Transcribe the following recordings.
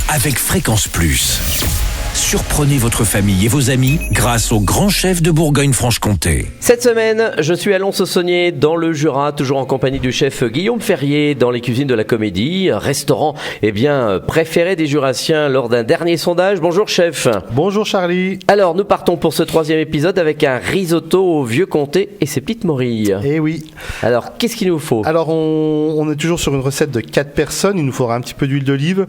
avec Fréquence Plus. Surprenez votre famille et vos amis grâce au grand chef de Bourgogne-Franche-Comté. Cette semaine, je suis à Lons-Saunier dans le Jura, toujours en compagnie du chef Guillaume Ferrier dans les cuisines de la Comédie, restaurant préféré des Jurassiens lors d'un dernier sondage. Bonjour chef. Bonjour Charlie. Alors nous partons pour ce troisième épisode avec un risotto au vieux comté et ses petites morilles. Eh oui. Alors qu'est-ce qu'il nous faut ? Alors on est toujours sur une recette de 4 personnes, il nous faudra un petit peu d'huile d'olive,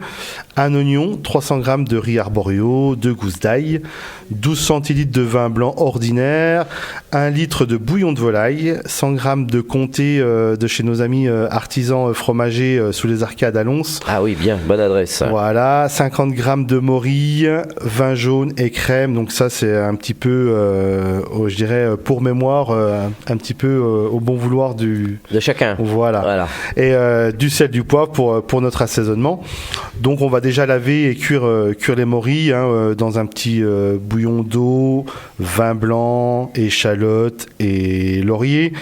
un oignon, 300 g de riz arborio, 2 gousses d'ail, 12 centilitres de vin blanc ordinaire, 1 litre de bouillon de volaille, 100 g de comté de chez nos amis artisans fromagers sous les arcades à Lons. Ah oui, bien, bonne adresse. Voilà, 50 g de morilles, vin jaune et crème. Donc ça c'est un petit peu, je dirais pour mémoire, un petit peu au bon vouloir de chacun. Voilà. Et du sel, du poivre pour notre assaisonnement. Donc on va déjà laver et cuire les morilles dans un petit bouillon d'eau, vin blanc, échalote et laurier.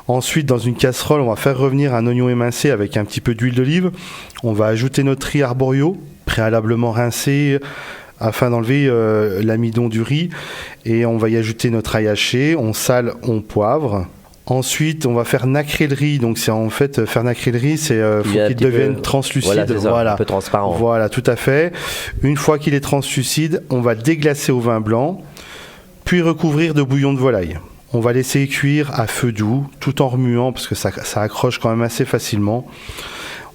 Ensuite, dans une casserole, on va faire revenir un oignon émincé avec un petit peu d'huile d'olive. On va ajouter notre riz arborio, préalablement rincé, afin d'enlever l'amidon du riz. Et on va y ajouter notre ail haché. On sale, on poivre. Ensuite, on va faire nacrer le riz. Donc, c'est en fait faire nacrer le riz, c'est faut qu'il devienne translucide. Voilà, un peu transparent. Voilà, tout à fait. Une fois qu'il est translucide, on va déglacer au vin blanc, puis recouvrir de bouillon de volaille. On va laisser cuire à feu doux, tout en remuant parce que ça accroche quand même assez facilement.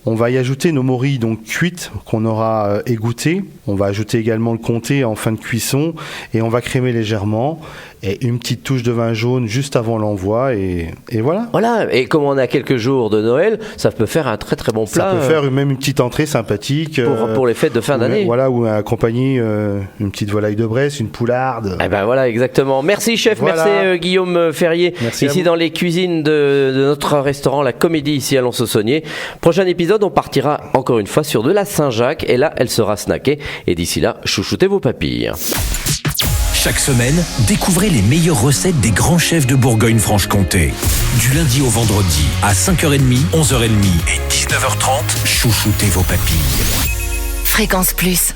On va y ajouter nos morilles donc cuites qu'on aura égouttées. On va ajouter également le comté en fin de cuisson et on va crémer légèrement et une petite touche de vin jaune juste avant l'envoi et voilà. Voilà, et comme on a quelques jours de Noël, ça peut faire un très très bon plat. Ça peut faire même une petite entrée sympathique. Pour les fêtes de fin d'année. Voilà, ou accompagner une petite volaille de Bresse, une poularde. Eh ben voilà, exactement. Merci chef, voilà. Merci Guillaume Ferrier. Merci ici dans les cuisines de notre restaurant La Comédie ici à Lons-Saunier. Prochain épisode, on partira encore une fois sur de la Saint-Jacques et là, elle sera snackée. Et d'ici là, chouchoutez vos papilles. Chaque semaine, découvrez les meilleures recettes des grands chefs de Bourgogne-Franche-Comté. Du lundi au vendredi, à 5h30, 11h30 et 19h30, chouchoutez vos papilles. Fréquence Plus.